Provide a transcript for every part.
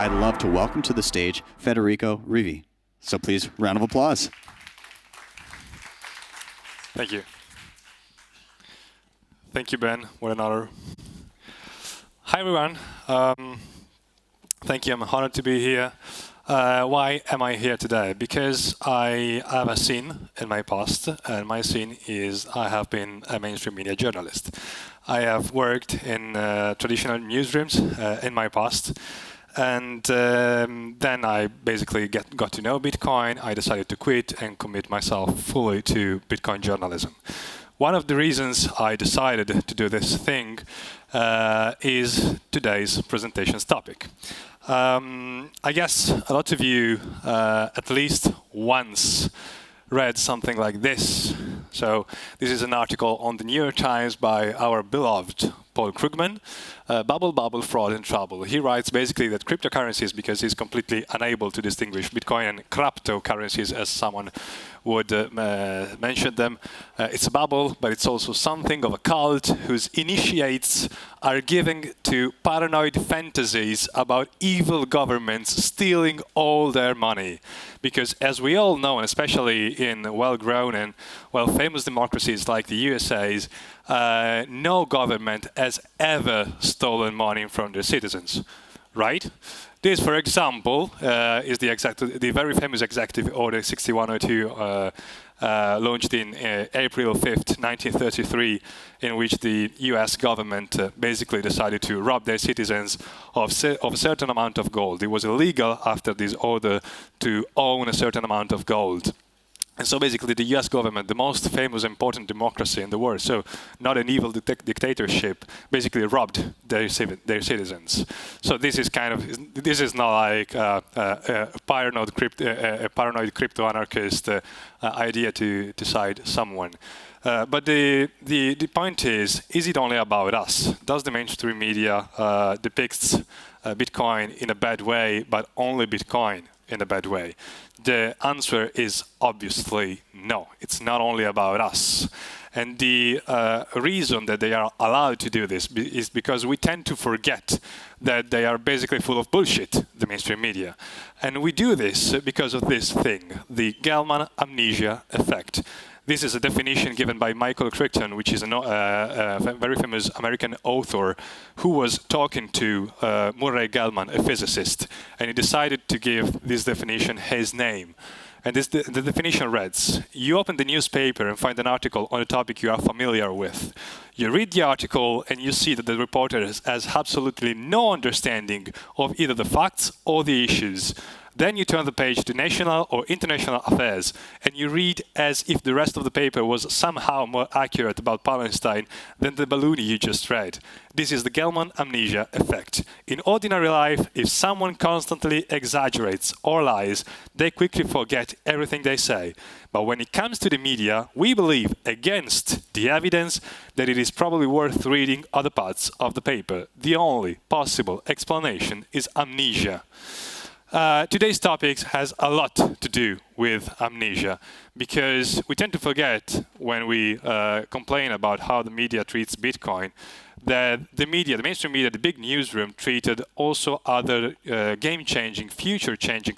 I'd love to welcome to the stage Federico Rivi. So please, round of applause. Thank you. Thank you, Ben. What an honor. Hi, everyone. Thank you. I'm honored to be here. Why am I here today? Because I have a sin in my past, and my sin is I have been a mainstream media journalist. I have worked in traditional newsrooms in my past, and then I basically got to know Bitcoin. I decided to quit and commit myself fully to Bitcoin journalism. One of the reasons I decided to do this thing is today's presentation's topic. I guess a lot of you at least once read something like this. So this is an article on the New York Times by our beloved Paul Krugman, Bubble, Bubble, Fraud and Trouble. He writes basically that cryptocurrencies, because he's completely unable to distinguish Bitcoin and cryptocurrencies as someone would mention them. It's a bubble, but it's also something of a cult whose initiates are giving to paranoid fantasies about evil governments stealing all their money. Because as we all know, and especially in well-grown and well-famous democracies like the USA's, no government has ever stolen money from their citizens, right? This, for example, is the very famous Executive Order 6102 launched in April 5th, 1933, in which the US government basically decided to rob their citizens of a certain amount of gold. It was illegal after this order to own a certain amount of gold. And so basically the US government, the most famous important democracy in the world, so not an evil dictatorship, basically robbed their citizens. So this is not like a paranoid crypto-anarchist idea to side someone. But the point is it only about us? Does the mainstream media depicts Bitcoin in a bad way, but only Bitcoin in a bad way? The answer is obviously no. It's not only about us. And the reason that they are allowed to do this is because we tend to forget that they are basically full of bullshit, the mainstream media. And we do this because of this thing, the Gell-Mann amnesia effect. This is a definition given by Michael Crichton, which is a very famous American author who was talking to Murray Gell-Mann, a physicist, and he decided to give this definition his name. And the definition reads: you open the newspaper and find an article on a topic you are familiar with. You read the article and you see that the reporter has absolutely no understanding of either the facts or the issues. Then you turn the page to national or international affairs, and you read as if the rest of the paper was somehow more accurate about Palestine than the balloon you just read. This is the Gell-Mann amnesia effect. In ordinary life, if someone constantly exaggerates or lies, they quickly forget everything they say. But when it comes to the media, we believe, against the evidence, that it is probably worth reading other parts of the paper. The only possible explanation is amnesia. Today's topic has a lot to do with amnesia, because we tend to forget when we complain about how the media treats Bitcoin, that the mainstream media, the big newsroom, treated also other game-changing, future-changing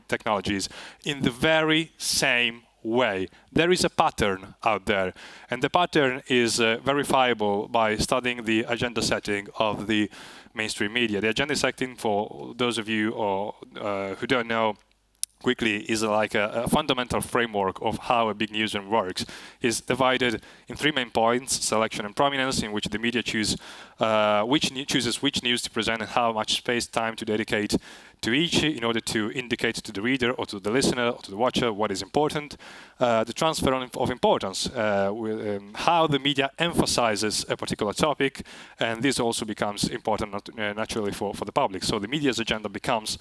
technologies in the very same way. There is a pattern out there, and the pattern is verifiable by studying the agenda setting of the mainstream media. The agenda setting, for those of you who don't know, quickly, is like a fundamental framework of how a big newsroom works. It's divided in three main points: selection and prominence, in which the media chooses which news to present and how much space, time to dedicate to each in order to indicate to the reader or to the listener or to the watcher what is important. The transfer of importance, how the media emphasizes a particular topic, and this also becomes important naturally for the public. So the media's agenda becomes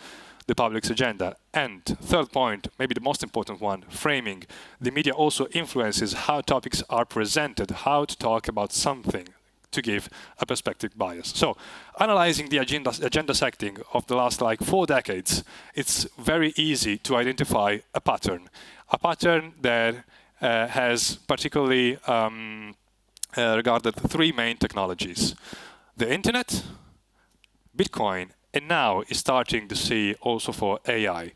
the public's agenda. And third point, maybe the most important one, framing. The media also influences how topics are presented, how to talk about something, to give a perspective bias. So, analyzing the agenda setting of the last 4 decades, it's very easy to identify a pattern that has particularly regarded 3 main technologies: the internet, Bitcoin, and now is starting to see also for AI.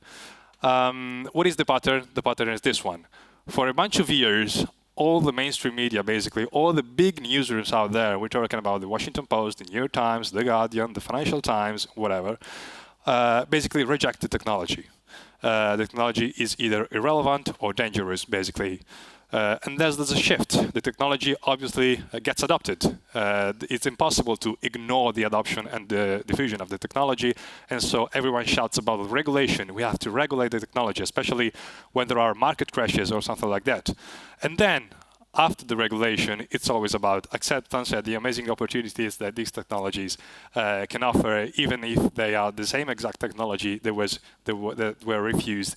What is the pattern? The pattern is this one. For a bunch of years, all the mainstream media, basically, all the big newsrooms out there, we're talking about the Washington Post, the New York Times, the Guardian, the Financial Times, whatever, basically reject the technology. The technology is either irrelevant or dangerous, basically. And there's a shift. The technology obviously gets adopted. It's impossible to ignore the adoption and the diffusion of the technology. And so everyone shouts about regulation. We have to regulate the technology, especially when there are market crashes or something like that. And then after the regulation, it's always about acceptance and the amazing opportunities that these technologies can offer, even if they are the same exact technology that were refused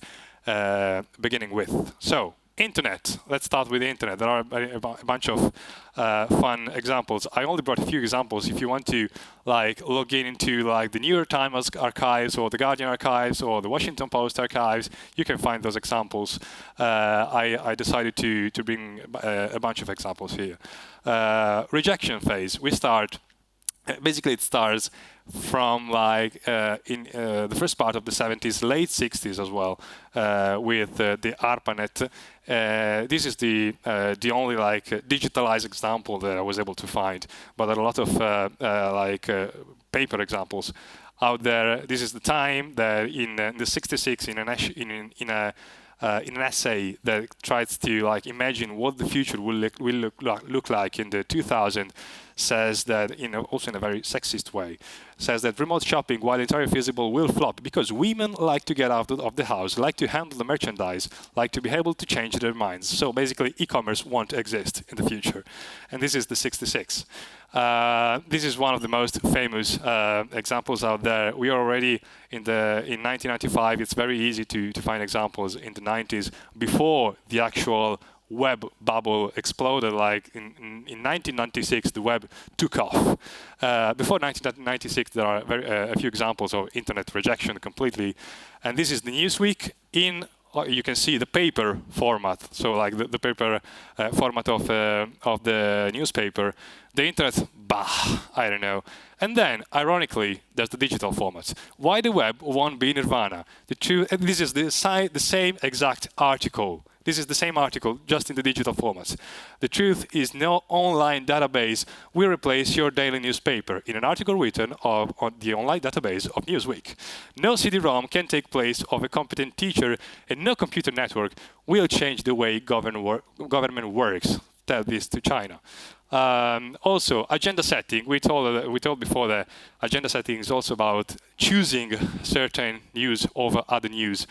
beginning with. So, Internet. Let's start with the Internet. There are a bunch of fun examples. I only brought a few examples. If you want to log into the New York Times archives or the Guardian archives or the Washington Post archives, you can find those examples. I decided to bring a bunch of examples here. Rejection phase. We start. Basically, it starts from in the first part of the 70s, late 60s as well, with the ARPANET. This is the only digitalized example that I was able to find, but there are a lot of paper examples out there. This is the time that in the 66 in an essay that tries to imagine what the future will look like in the 2000s, says that, also in a very sexist way, says that remote shopping, while entirely feasible, will flop because women like to get out of the house, like to handle the merchandise, like to be able to change their minds. So basically, e-commerce won't exist in the future. And this is the 66. This is one of the most famous examples out there. We are already in 1995. It's very easy to find examples in the 90s before the actual web bubble exploded. In 1996, the web took off. Before 1996, there are a few examples of internet rejection completely. And this is the Newsweek in. You can see the paper format, so the paper format of the newspaper. The internet, bah, I don't know. And then, ironically, there's the digital format. Why the web won't be nirvana? This is the same exact article. This is the same article, just in the digital format. The truth is no online database will replace your daily newspaper in an article written on the online database of Newsweek. No CD-ROM can take place of a competent teacher, and no computer network will change the way government works. Tell this to China. Also, agenda setting. We told before that agenda setting is also about choosing certain news over other news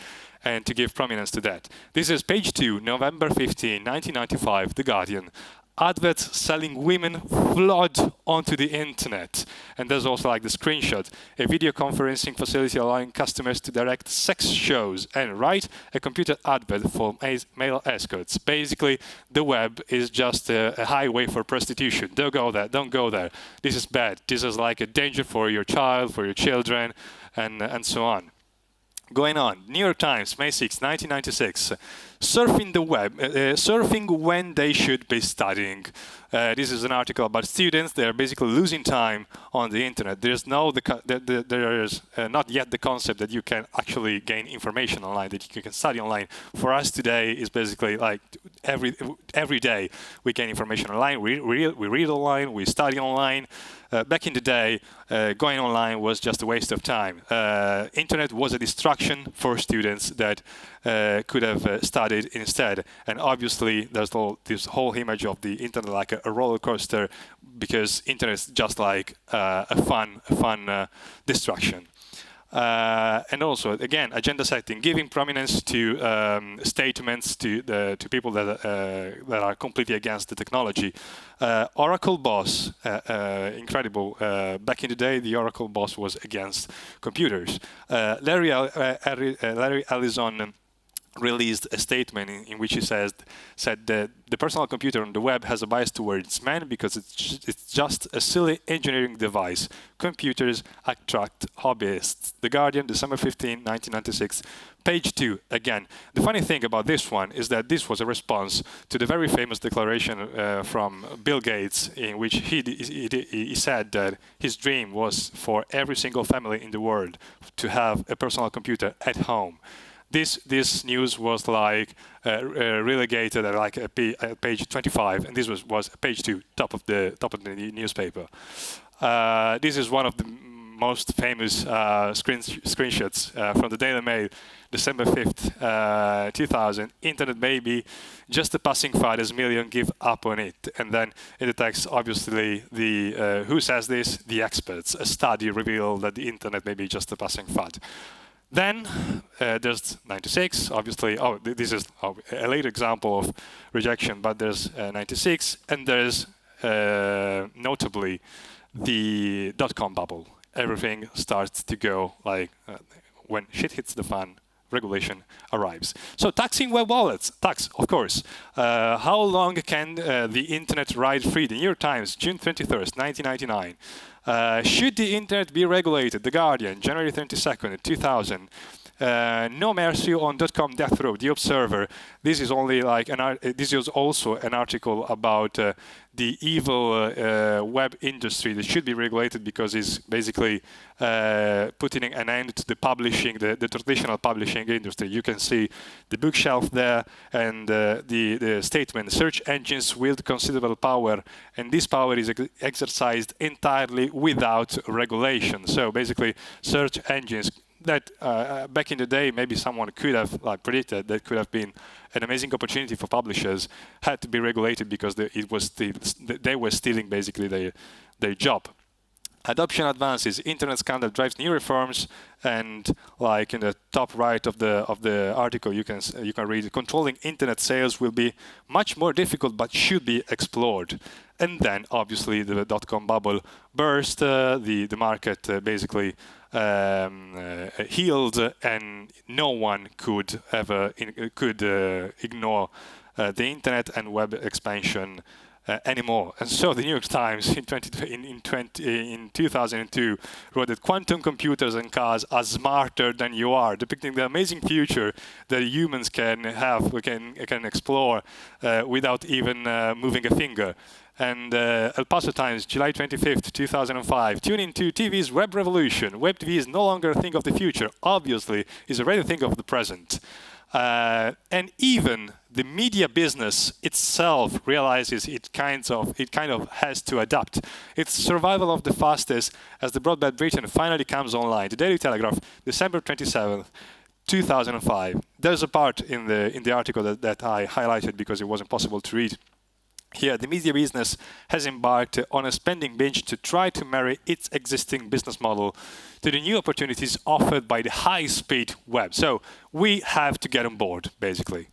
and to give prominence to that. This is page 2, November 15, 1995, The Guardian. Adverts selling women flood onto the internet. And there's also the screenshot. A video conferencing facility allowing customers to direct sex shows and write a computer advert for male escorts. Basically, the web is just a highway for prostitution. Don't go there, don't go there. This is bad. This is a danger for your child, for your children, and so on. Going on, New York Times, May 6, 1996. Surfing the web, surfing when they should be studying. This is an article about students. They are basically losing time on the internet. There is not yet the concept that you can actually gain information online, that you can study online. For us today, is basically every day we gain information online. We read online, we study online. Back in the day, going online was just a waste of time. Internet was a distraction for students that could have studied instead. And obviously, there's this whole image of the internet like a roller coaster, because internet is just like a fun distraction. And also, again, agenda setting, giving prominence to statements to people that are completely against the technology. Oracle boss, incredible. Back in the day, the Oracle boss was against computers. Larry Ellison released a statement in which he said that the personal computer on the web has a bias towards men because it's just a silly engineering device. Computers attract hobbyists. The Guardian, December 15, 1996, page 2. Again, the funny thing about this one is that this was a response to the very famous declaration from Bill Gates, in which he said that his dream was for every single family in the world to have a personal computer at home. This news was like relegated at like at page 25, and this was page 2, top of the newspaper. This is one of the most famous screenshots from the Daily Mail, December 5th, 2000. Internet may be just a passing fad as millions give up on it. And then in the text, obviously, who says this? The experts. A study revealed that the internet may be just a passing fad. Then there's 96, obviously. Oh, this is a late example of rejection, but there's 96, and there's notably the dot-com bubble. Everything starts to go like when shit hits the fan, regulation arrives. So taxing web wallets, tax, of course. How long can the internet ride free? The New York Times, June 21st, 1999. Should the internet be regulated? The Guardian, January 22nd, 2000. No mercy on .com death row. The Observer. This is only like this is also an article about the evil web industry that should be regulated because it's basically putting an end to the publishing, the traditional publishing industry. You can see the bookshelf there and the statement: search engines wield considerable power, and this power is exercised entirely without regulation. So basically, search engines that back in the day maybe someone could have predicted that could have been an amazing opportunity for publishers had to be regulated because they were stealing basically their job. Adoption advances. Internet scandal drives new reforms, and like in the top right of the article, you can read: controlling internet sales will be much more difficult, but should be explored. And then obviously the dot-com bubble burst. The market basically healed, and no one could ever ignore the internet and web expansion anymore. And so the New York Times in 2002 wrote that quantum computers and cars are smarter than you are, depicting the amazing future that humans can explore without even moving a finger. And El Paso Times, July 25th, 2005. Tune into TV's web revolution. Web TV is no longer a thing of the future. Obviously, it's already a thing of the present. And even the media business itself realizes it kind of has to adapt. It's survival of the fastest as the broadband Britain finally comes online. The Daily Telegraph, December 27th, 2005. There's a part in the article that I highlighted because it wasn't possible to read. Here, the media business has embarked on a spending binge to try to marry its existing business model to the new opportunities offered by the high-speed web. So we have to get on board, basically.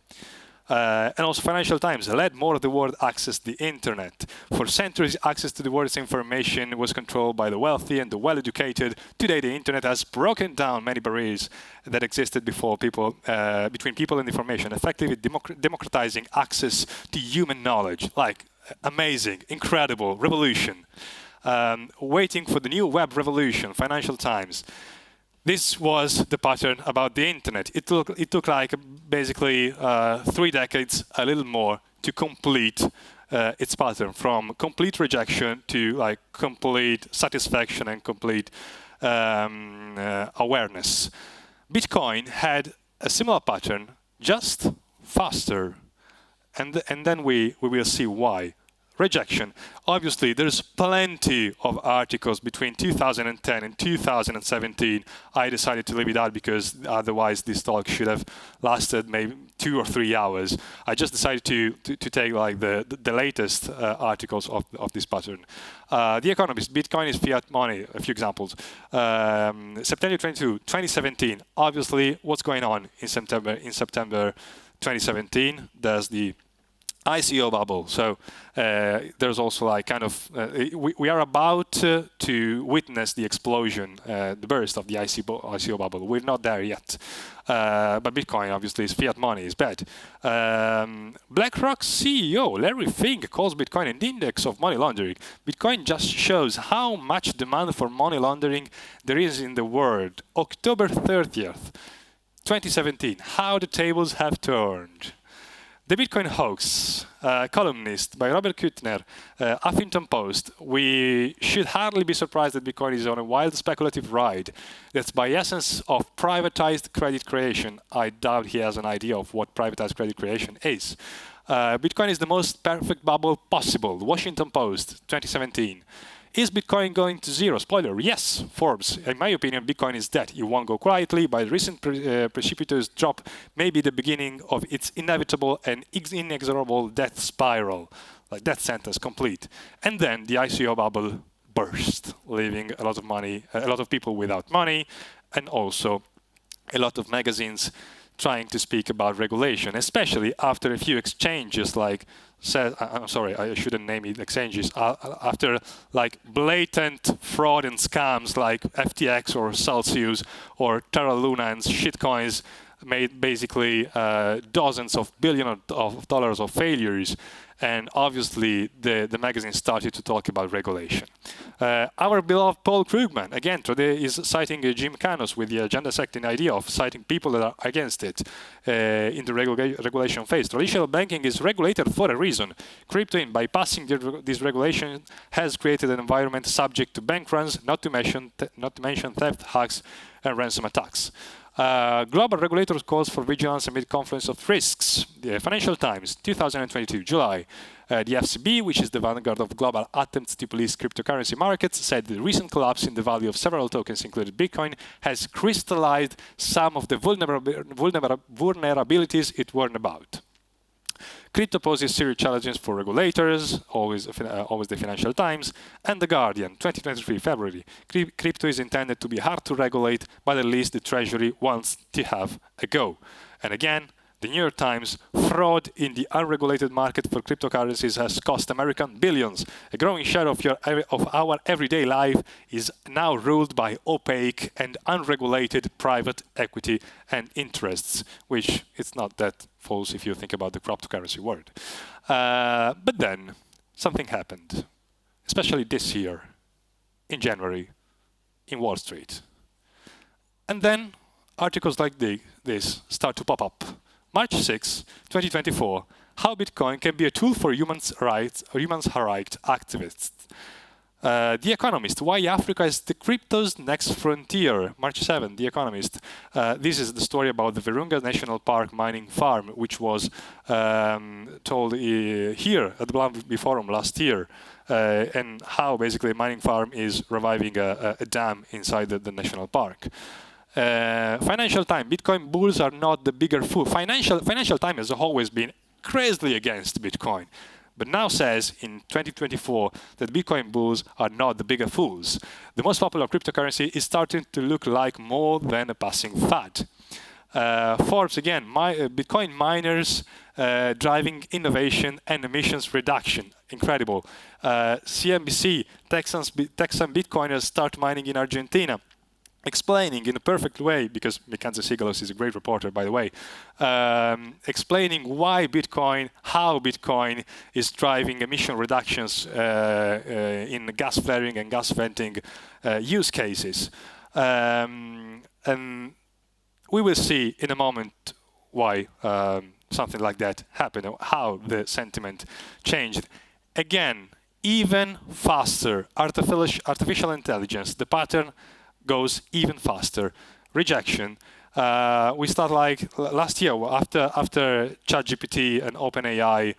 And also Financial Times, let more of the world access the internet. For centuries, access to the world's information was controlled by the wealthy and the well-educated. Today, the internet has broken down many barriers that existed before between people and information, effectively democratizing access to human knowledge. Like, amazing, incredible, revolution. Waiting for the new web revolution, Financial Times. This was the pattern about the internet. It took like basically 3 decades, a little more, to complete its pattern, from complete rejection to like complete satisfaction and complete awareness. Bitcoin had a similar pattern, just faster, and then we will see why. Rejection. Obviously, there's plenty of articles between 2010 and 2017. I decided to leave it out because otherwise this talk should have lasted maybe 2 or 3 hours. I just decided to take like the latest articles of this pattern. The Economist, Bitcoin is fiat money. A few examples. September 22, 2017. Obviously, what's going on in September 2017? There's the ICO bubble. So there's also like kind of we are about to witness the explosion, the burst of the ICO bubble. We're not there yet, but Bitcoin obviously is fiat money, is bad. BlackRock CEO Larry Fink calls Bitcoin an index of money laundering. Bitcoin just shows how much demand for money laundering there is in the world. October 30th, 2017. How the tables have turned. The Bitcoin Hoax, columnist by Robert Kuttner, Huffington Post. We should hardly be surprised that Bitcoin is on a wild speculative ride. That's by essence of privatized credit creation. I doubt he has an idea of what privatized credit creation is. Bitcoin is the most perfect bubble possible. Washington Post, 2017. Is Bitcoin going to zero? Spoiler, yes. Forbes, in my opinion, Bitcoin is dead. It won't go quietly, but the recent precipitous drop may be the beginning of its inevitable and inexorable death spiral. Like that sentence complete. And then the ICO bubble burst, leaving a lot of people without money, and also a lot of magazines trying to speak about regulation, especially after a few exchanges like I'm sorry, I shouldn't name it exchanges. After like blatant fraud and scams like FTX or Celsius or Terra Luna and shitcoins made basically dozens of billions of dollars of failures. And obviously, the magazine started to talk about regulation. Our beloved Paul Krugman, again, today is citing Jim Canos with the agenda secting idea of citing people that are against it in the regulation phase. Traditional banking is regulated for a reason. Crypto, in bypassing this regulation, has created an environment subject to bank runs, not to mention theft, hacks, and ransom attacks. Global regulators calls for vigilance amid confluence of risks. The Financial Times, 2022, July. The FCB, which is the vanguard of global attempts to police cryptocurrency markets, said the recent collapse in the value of several tokens, including Bitcoin, has crystallized some of the vulnerabilities it warned about. Crypto poses serious challenges for regulators, always the Financial Times, and The Guardian, 2023, February. Crypto is intended to be hard to regulate, but at least the Treasury wants to have a go. And again, The New York Times, fraud in the unregulated market for cryptocurrencies has cost Americans billions. A growing share of our everyday life is now ruled by opaque and unregulated private equity and interests, which it's not that false if you think about the cryptocurrency world. But then something happened, especially this year, in January, in Wall Street. And then articles like this start to pop up. March 6, 2024, how Bitcoin can be a tool for human rights activists. The Economist, why Africa is the crypto's next frontier. March 7, The Economist. This is the story about the Virunga National Park mining farm, which was told here at the Blamby Forum last year, and how basically a mining farm is reviving a dam inside the national park. Financial Times, Bitcoin bulls are not the bigger fool. Financial Times has always been crazily against Bitcoin, but now says in 2024 that Bitcoin bulls are not the bigger fools. The most popular cryptocurrency is starting to look like more than a passing fad. Forbes, again, Bitcoin miners driving innovation and emissions reduction. Incredible. CNBC, Texan Bitcoiners start mining in Argentina. Explaining in a perfect way, because Mackenzie Sigalos is a great reporter, by the way, explaining how Bitcoin is driving emission reductions in gas flaring and gas venting use cases. And we will see in a moment why something like that happened, how the sentiment changed. Again, even faster, artificial intelligence, the pattern goes even faster. Rejection. We start like last year after ChatGPT and OpenAI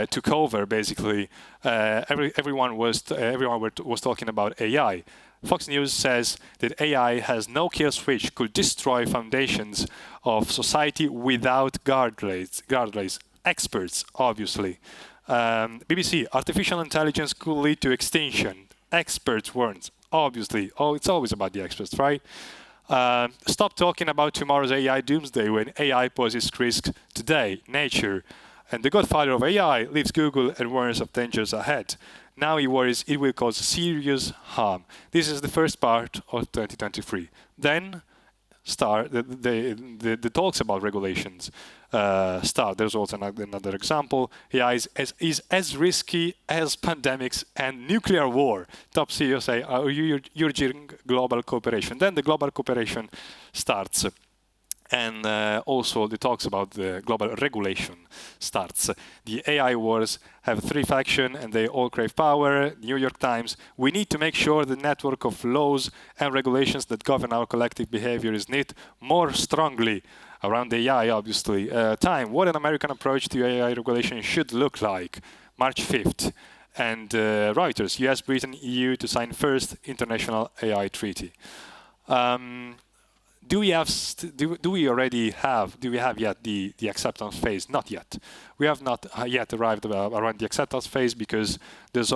took over. Basically, everyone was talking about AI. Fox News says that AI has no kill switch, could destroy foundations of society without guardrails. Experts, obviously. BBC, artificial intelligence could lead to extinction. Experts warns. Obviously, it's always about the experts, right? Stop talking about tomorrow's AI doomsday when AI poses risks today. Nature. And the godfather of AI leaves Google and warns of dangers ahead. Now he worries it will cause serious harm. This is the first part of 2023. Then start the talks about regulations start. There's also another example. AI is as risky as pandemics and nuclear war. Top CEOs say, are you urging global cooperation? Then the global cooperation starts. And also the talks about the global regulation starts. The AI wars have three factions and they all crave power. New York Times, we need to make sure the network of laws and regulations that govern our collective behavior is knit more strongly around AI, obviously. Time, what an American approach to AI regulation should look like. March 5th. And Reuters, US, Britain, EU to sign first international AI treaty. Do we have yet the acceptance phase? Not yet. We have not yet arrived around the acceptance phase because there's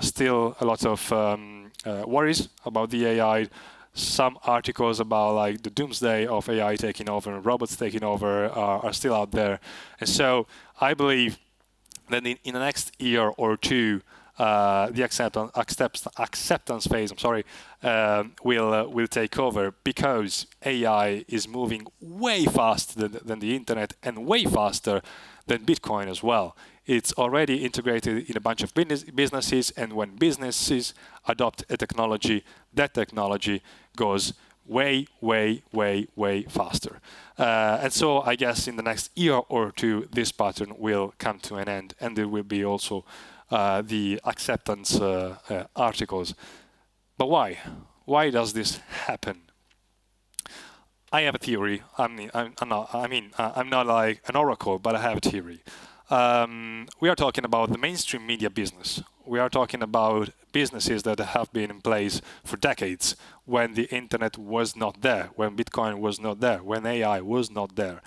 still a lot of worries about the AI. Some articles about like the doomsday of AI taking over and robots taking over are still out there. And so I believe that in the next year or two, the acceptance phase, will take over because AI is moving way faster than the internet and way faster than Bitcoin as well. It's already integrated in a bunch of businesses, and when businesses adopt a technology, that technology goes way faster. And so I guess in the next year or two, this pattern will come to an end, and there will be also the acceptance articles. But why? Why does this happen? I have a theory. I'm not like an oracle, but I have a theory. We are talking about the mainstream media business. We are talking about businesses that have been in place for decades when the internet was not there, when Bitcoin was not there, when AI was not there.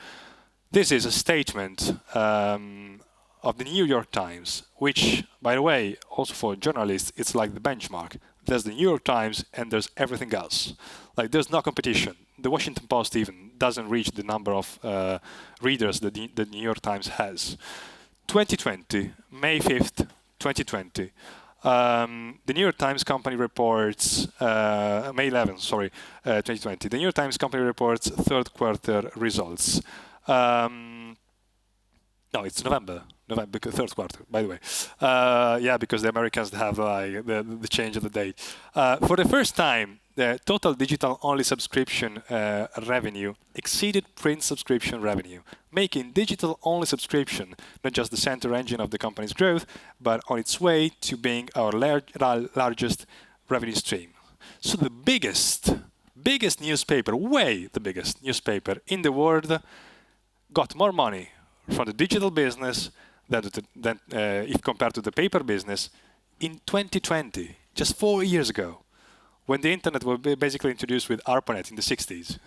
This is a statement of the New York Times, which, by the way, also for journalists, it's like the benchmark. There's the New York Times and there's everything else. Like there's no competition. The Washington Post even doesn't reach the number of readers that the New York Times has. 2020, May 5th, 2020. The New York Times company reports, May 11th, 2020. The New York Times company reports third quarter results. No, it's November, because third quarter, by the way. Yeah, because the Americans have like the change of the date. For the first time, the total digital-only subscription revenue exceeded print subscription revenue, making digital-only subscription not just the center engine of the company's growth, but on its way to being our largest revenue stream. So the biggest newspaper, way the biggest newspaper in the world, got more money from the digital business than if compared to the paper business in 2020, just 4 years ago, when the internet was basically introduced with ARPANET in the 60s.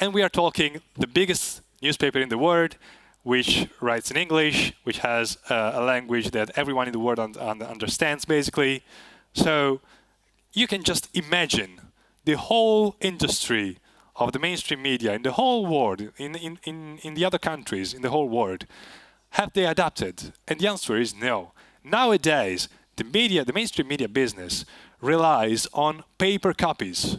And we are talking the biggest newspaper in the world, which writes in English, which has a language that everyone in the world understands, basically. So you can just imagine the whole industry of the mainstream media in the whole world, in the other countries, in the whole world, have they adapted? And the answer is no. Nowadays, the mainstream media business relies on paper copies.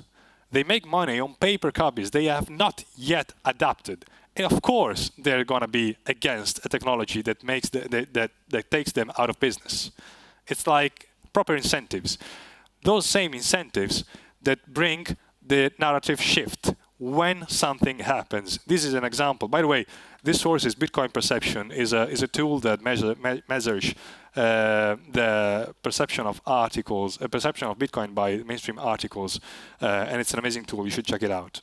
They make money on paper copies. They have not yet adapted. And of course, they're going to be against a technology that makes that takes them out of business. It's like proper incentives. Those same incentives that bring the narrative shift when something happens. This is an example. By the way, this source is Bitcoin Perception, is a tool that measures the perception of articles, a perception of Bitcoin by mainstream articles, and it's an amazing tool. You should check it out.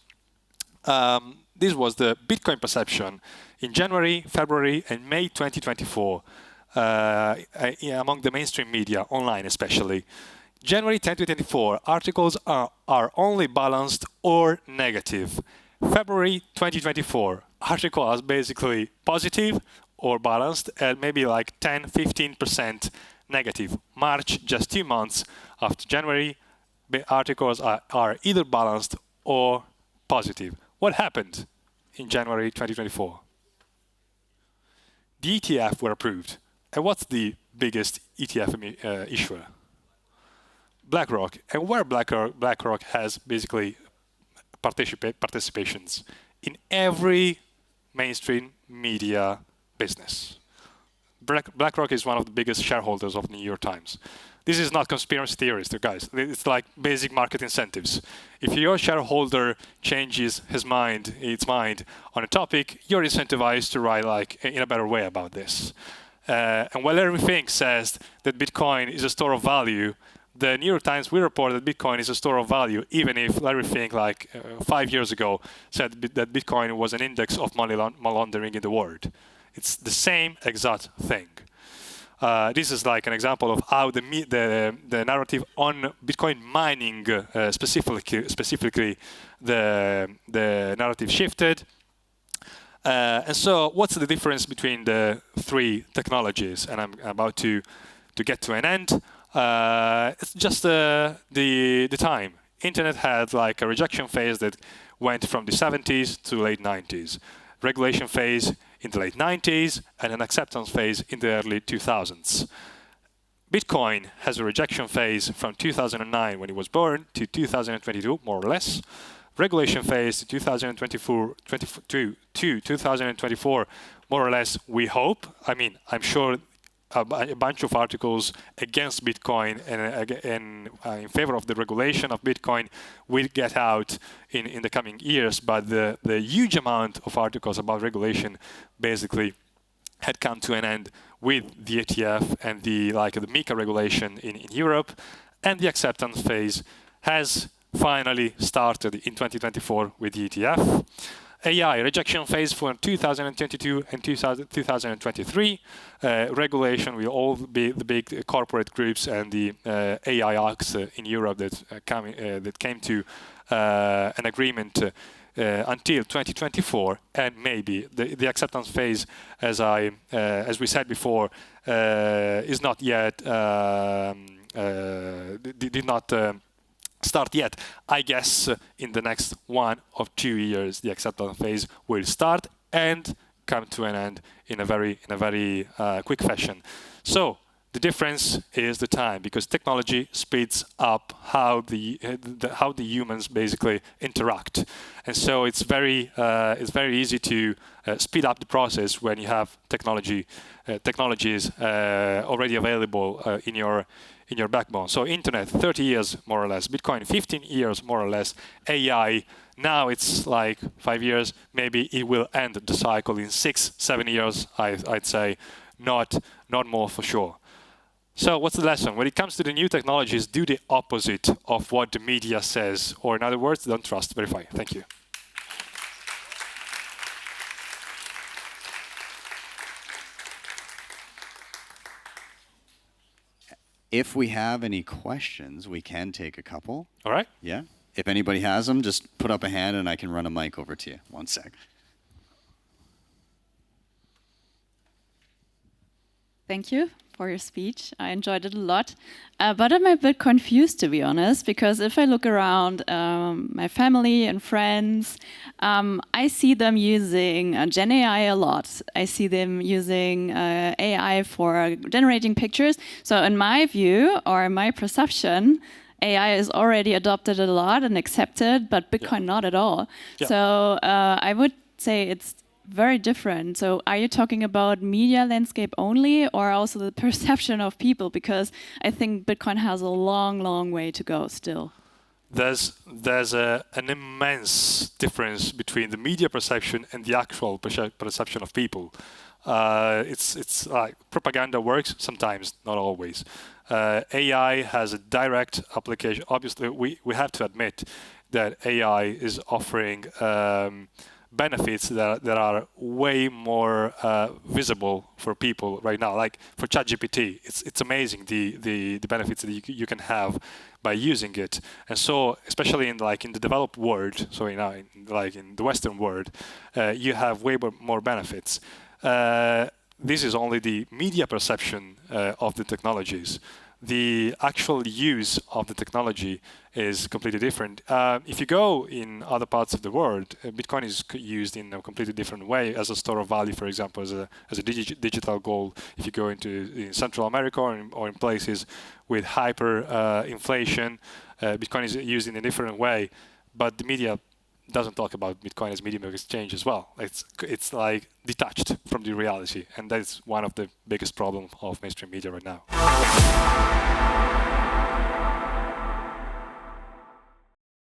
This was the Bitcoin Perception in January, February, and May 2024 among the mainstream media, online especially. January 2024, articles are only balanced or negative. February 2024, articles are basically positive or balanced and maybe like 10-15% negative. March, just 2 months after January, the articles are either balanced or positive. What happened in January 2024? the ETF were approved. And what's the biggest ETF issuer? BlackRock. And where BlackRock has basically participations in every mainstream media business. BlackRock is one of the biggest shareholders of the New York Times. This is not conspiracy theories, guys. It's like basic market incentives. If your shareholder changes its mind on a topic, you're incentivized to write like in a better way about this. And while everything says that Bitcoin is a store of value, the New York Times will report that Bitcoin is a store of value, even if Larry Fink, 5 years ago, said that Bitcoin was an index of money laundering in the world. It's the same exact thing. This is like an example of how the narrative on Bitcoin mining, specifically the narrative shifted. And so what's the difference between the three technologies? And I'm about to get to an end. It's just the time. Internet had like a rejection phase that went from the 70s to late 90s. Regulation phase in the late 90s and an acceptance phase in the early 2000s. Bitcoin has a rejection phase from 2009 when it was born to 2022, more or less. Regulation phase to 2024, more or less, we hope. I mean, I'm sure a bunch of articles against Bitcoin and in favor of the regulation of Bitcoin will get out in the coming years, but the huge amount of articles about regulation basically had come to an end with the ETF and the MiCA regulation in Europe, and the acceptance phase has finally started in 2024 with the ETF. AI rejection phase for 2022 and 2023. Regulation will all be the big corporate groups and the AI acts in Europe that came to an agreement until 2024, and maybe the acceptance phase, as we said before, is not yet did not start yet. I guess in the next 1 or 2 years, the acceptance phase will start and come to an end in a very quick fashion. So the difference is the time, because technology speeds up how the humans basically interact, and so it's very easy to speed up the process when you have technologies already available in your backbone. So internet, 30 years more or less. Bitcoin, 15 years more or less. AI, now it's like 5 years. Maybe it will end the cycle in 6-7 years, I'd say. Not more for sure. So what's the lesson? When it comes to the new technologies, do the opposite of what the media says. Or in other words, don't trust, verify. Thank you. If we have any questions, we can take a couple. All right. Yeah. If anybody has them, just put up a hand and I can run a mic over to you. 1 sec. Thank you for your speech. I enjoyed it a lot. But I'm a bit confused, to be honest, because if I look around my family and friends, I see them using Gen AI a lot. I see them using AI for generating pictures. So in my view, or my perception, AI is already adopted a lot and accepted, but Bitcoin not at all. Yeah. So I would say it's very different. So are you talking about media landscape only, or also the perception of people? Because I think Bitcoin has a long way to go still. There's an immense difference between the media perception and the actual perception of people. It's like propaganda works sometimes, not always. AI has a direct application. Obviously, we have to admit that AI is offering benefits that are way more visible for people right now. Like for ChatGPT, it's amazing the benefits that you can have by using it. And so, especially in the developed world, so in the Western world, you have way more benefits. This is only the media perception of the technologies. the actual use of the technology is completely different. If you go in other parts of the world, Bitcoin is used in a completely different way as a store of value, for example, as a digital gold. If you go in Central America or in places with hyper inflation, Bitcoin is used in a different way. But the media doesn't talk about Bitcoin as medium of exchange as well. It's like detached from the reality, and that's one of the biggest problems of mainstream media right now.